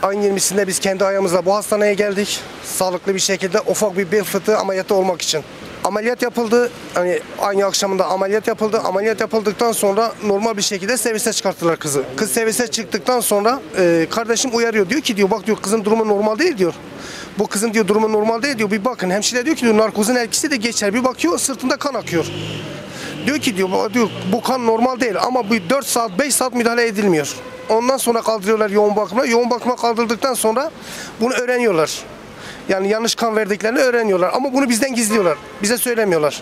ayın 20'sinde biz kendi ayağımızla bu hastaneye geldik. Sağlıklı bir şekilde ufak bir bel fıtığı ameliyatı olmak için. Ameliyat yapıldı. Hani aynı akşamında ameliyat yapıldı. Ameliyat yapıldıktan sonra normal bir şekilde servise çıkarttılar kızı. Kız servise çıktıktan sonra kardeşim uyarıyor. Diyor ki diyor bak diyor kızın durumu normal değil diyor. Bu kızın diyor durumu normal değil diyor. Bir bakın hemşire diyor ki diyor narkozun etkisi de geçer. Bir bakıyor sırtında kan akıyor. Diyor ki diyor bu kan normal değil ama bu 4 saat 5 saat müdahale edilmiyor. Ondan sonra kaldırıyorlar yoğun bakıma. Yoğun bakıma kaldırdıktan sonra bunu öğreniyorlar. Yani yanlış kan verdiklerini öğreniyorlar ama bunu bizden gizliyorlar. Bize söylemiyorlar.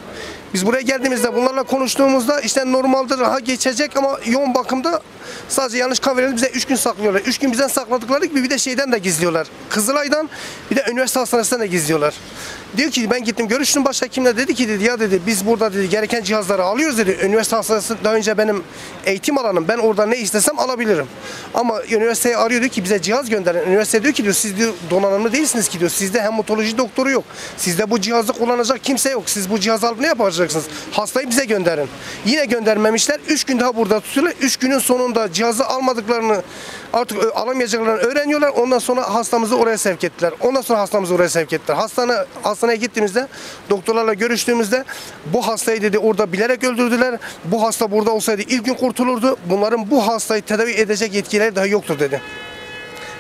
Biz buraya geldiğimizde bunlarla konuştuğumuzda işte normaldir ha geçecek ama yoğun bakımda sadece yanlış kan verildi bize 3 gün saklıyorlar. 3 gün bizden sakladıkları gibi bir de şeyden de gizliyorlar. Kızılay'dan bir de üniversite hastanesinden de gizliyorlar. Diyor ki ben gittim görüştüm başhekimle dedi ki dedi ya dedi biz burada dedi gereken cihazları alıyoruz dedi. Üniversite hastanesi daha önce benim eğitim alanım. Ben orada ne istesem alabilirim. Ama üniversiteye arıyor diyor ki bize cihaz gönderin. Üniversite diyor ki diyor siz diyor donanımlı değilsiniz ki diyor. Sizde hematoloji doktoru yok. Sizde bu cihazı kullanacak kimse yok. Siz bu cihazı alıp ne yapacaksınız? Hastayı bize gönderin. Yine göndermemişler. 3 gün daha burada tutuyorlar. 3 günün sonunda cihazı almadıklarını artık alamayacaklarını öğreniyorlar. Ondan sonra hastamızı oraya sevk ettiler. Ondan sonra hastamızı oraya sevk ettiler. Hastaneye gittiğimizde doktorlarla görüştüğümüzde bu hastayı dedi orada bilerek öldürdüler. Bu hasta burada olsaydı ilk gün kurtulurdu. Bunların bu hastayı tedavi edecek yetkileri daha yoktur dedi.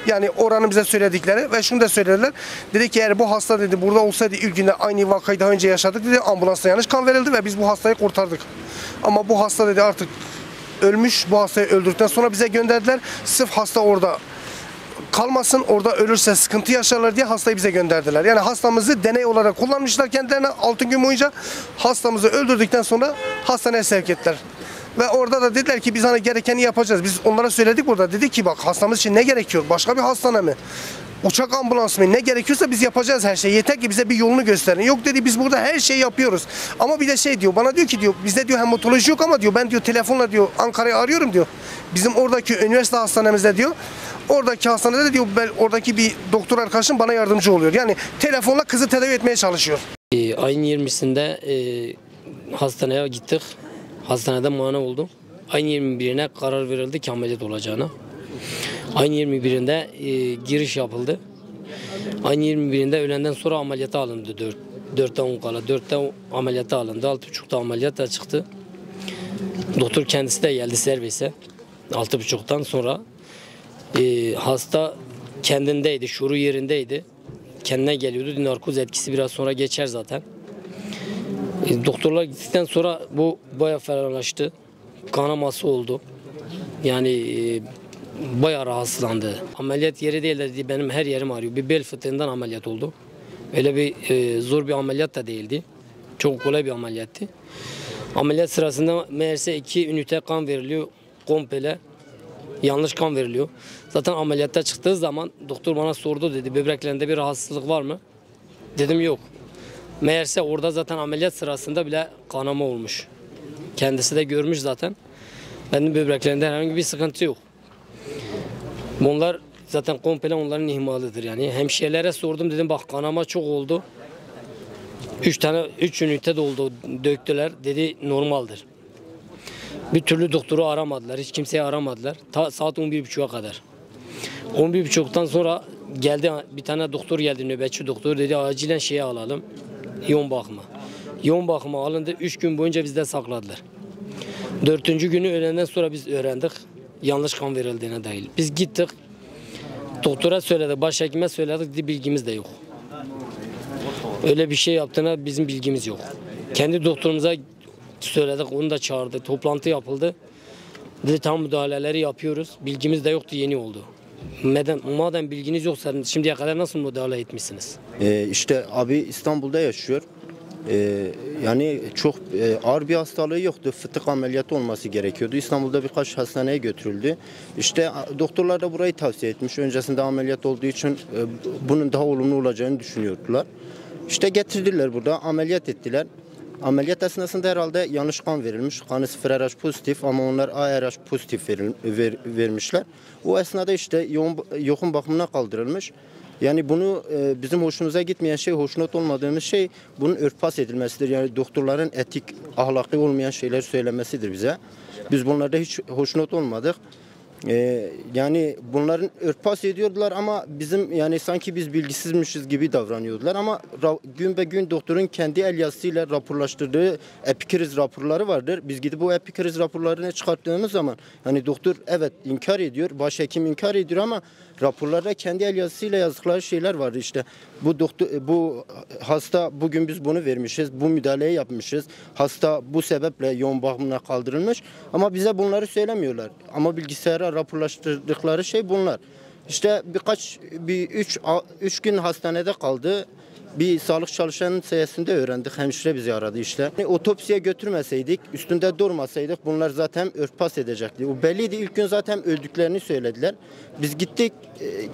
Yani oranın bize söyledikleri ve şunu da söylediler. Dedi ki eğer bu hasta dedi burada olsaydı ilk günde aynı vakayı daha önce yaşadık dedi. Ambulansla yanlış kan verildi ve biz bu hastayı kurtardık. Ama bu hasta dedi artık ölmüş. Bu hastayı öldürdükten sonra bize gönderdiler. Sırf hasta orada kalmasın, orada ölürse sıkıntı yaşarlar diye hastayı bize gönderdiler. Yani hastamızı deney olarak kullanmışlar kendilerine 6 gün boyunca. Hastamızı öldürdükten sonra hastaneye sevk ettiler. Ve orada da dediler ki biz hani gerekeni yapacağız. Biz onlara söyledik burada. Dedik ki bak hastamız için ne gerekiyor? Başka bir hastane mi? Uçak ambulans mı? Ne gerekiyorsa biz yapacağız her şeyi. Yeter ki bize bir yolunu gösterin. Yok dedi biz burada her şeyi yapıyoruz. Ama bir de şey diyor bana diyor ki diyor bizde diyor hematoloji yok ama diyor ben diyor telefonla diyor Ankara'yı arıyorum diyor. Bizim oradaki üniversite hastanemizde diyor. Oradaki hastanede de diyor ben oradaki bir doktor arkadaşım bana yardımcı oluyor. Yani telefonla kızı tedavi etmeye çalışıyor. Ayın 20'sinde hastaneye gittik. Hastanede muayene oldum. Ayın 21'ine karar verildi ki ameliyat olacağına. Ayın 21'inde giriş yapıldı. Ayın 21'inde öğlenden sonra ameliyata alındı 4'te 10 kala. 4'te ameliyata alındı. 6.30'da ameliyat da çıktı. Doktor kendisi de geldi servise. 6.30'dan sonra hasta kendindeydi, şuuru yerindeydi. Kendine geliyordu. Narkoz etkisi biraz sonra geçer zaten. Doktorlar gittikten sonra bu bayağı ferahlaştı. Kanaması oldu. Yani bayağı rahatsızlandı. Ameliyat yeri değil dedi. Benim her yerim ağrıyor. Bir bel fıtığından ameliyat oldu. Öyle bir zor bir ameliyat da değildi. Çok kolay bir ameliyattı. Ameliyat sırasında meğerse 2 ünite kan veriliyor. Komple. Yanlış kan veriliyor. Zaten ameliyatta çıktığı zaman doktor bana sordu dedi. Böbreklerinde bir rahatsızlık var mı? Dedim yok. Meğerse orada zaten ameliyat sırasında bile kanama olmuş. Kendisi de görmüş zaten. Benim böbreklerinde herhangi bir sıkıntı yok. Bunlar zaten komple onların ihmalıdır yani. Hemşirelere sordum dedim bak kanama çok oldu. 3 ünite doldu döktüler dedi normaldir. Bir türlü doktoru aramadılar. Hiç kimseyi aramadılar. Saat 11.30'a kadar. 11.30'dan sonra geldi bir tane doktor geldi nöbetçi doktor dedi acilen şeye alalım. Yoğun bakıma. Yoğun bakıma alındı. 3 gün boyunca bizde sakladılar. 4. günü öğlenden sonra biz öğrendik. Yanlış kan verildiğine dair. Biz gittik. Doktora söyledik. Başhekime söyledik. Dedi, bilgimiz de yok. Öyle bir şey yaptığına bizim bilgimiz yok. Kendi doktorumuza söyledik. Onu da çağırdı. Toplantı yapıldı. Dedi tam müdahaleleri yapıyoruz. Bilgimiz de yoktu. Yeni oldu. Madem bilginiz yoksa şimdiye kadar nasıl müdahale etmişsiniz? İşte abi İstanbul'da yaşıyor. Yani çok ağır bir hastalığı yoktu. Fıtık ameliyatı olması gerekiyordu. İstanbul'da birkaç hastaneye götürüldü. İşte doktorlar da burayı tavsiye etmiş. Öncesinde ameliyat olduğu için bunun daha olumlu olacağını düşünüyordular. İşte getirdiler burada ameliyat ettiler. Ameliyat esnasında herhalde yanlış kan verilmiş. Kanı 0RH pozitif ama onlar ARH pozitif vermişler. O esnada işte yoğun bakımına kaldırılmış. Yani bunu bizim hoşumuza gitmeyen şey, hoşnut olmadığımız şey bunun örtbas edilmesidir. Yani doktorların etik, ahlaki olmayan şeyler söylemesidir bize. Biz bunlarda hiç hoşnut olmadık. Yani bunların örtbas ediyordular ama bizim yani sanki biz bilgisizmişiz gibi davranıyordular ama gün be gün doktorun kendi el yazısıyla raporlaştırdığı epikriz raporları vardır. Biz gidip bu epikriz raporlarını çıkarttığımız zaman hani doktor evet inkar ediyor, başhekim inkar ediyor ama raporlarda kendi el yazısıyla yazdıkları şeyler vardı işte. Bu hasta bugün biz bunu vermişiz, bu müdahaleyi yapmışız. Hasta bu sebeple yoğun bakımına kaldırılmış ama bize bunları söylemiyorlar. Ama bilgisayara raporlaştırdıkları şey bunlar. İşte üç gün hastanede kaldı. Bir sağlık çalışanının sayesinde öğrendik. Hemşire bizi aradı işte. Otopsiye götürmeseydik, üstünde durmasaydık bunlar zaten örtbas edecekti. O belliydi. İlk gün zaten öldüklerini söylediler. Biz gittik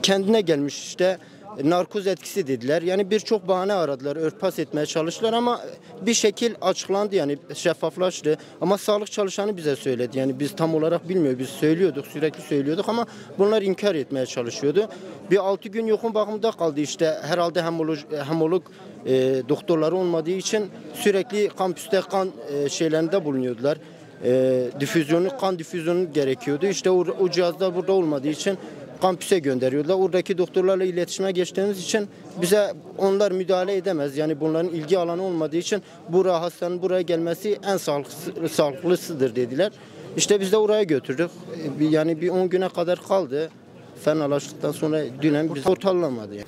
kendine gelmiş işte. Narkoz etkisi dediler. Yani birçok bahane aradılar, örtbas etmeye çalıştılar ama bir şekil açıklandı yani şeffaflaştı. Ama sağlık çalışanı bize söyledi. Yani biz tam olarak bilmiyoruz. Biz söylüyorduk, sürekli söylüyorduk ama bunlar inkar etmeye çalışıyordu. Bir 6 gün yoğun bakımda kaldı işte. Herhalde hemolog doktorları olmadığı için sürekli kampüste kan şeylerinde bulunuyordular. Kan difüzyonu gerekiyordu. İşte o cihazlar burada olmadığı için kampüse gönderiyorlar. Oradaki doktorlarla iletişime geçtiğimiz için bize onlar müdahale edemez. Yani bunların ilgi alanı olmadığı için hastanın buraya gelmesi en sağlıklısıdır dediler. İşte biz de oraya götürdük. Yani bir 10 güne kadar kaldı. Fenalaştıktan sonra dünen bizi ortalamadı. Yani.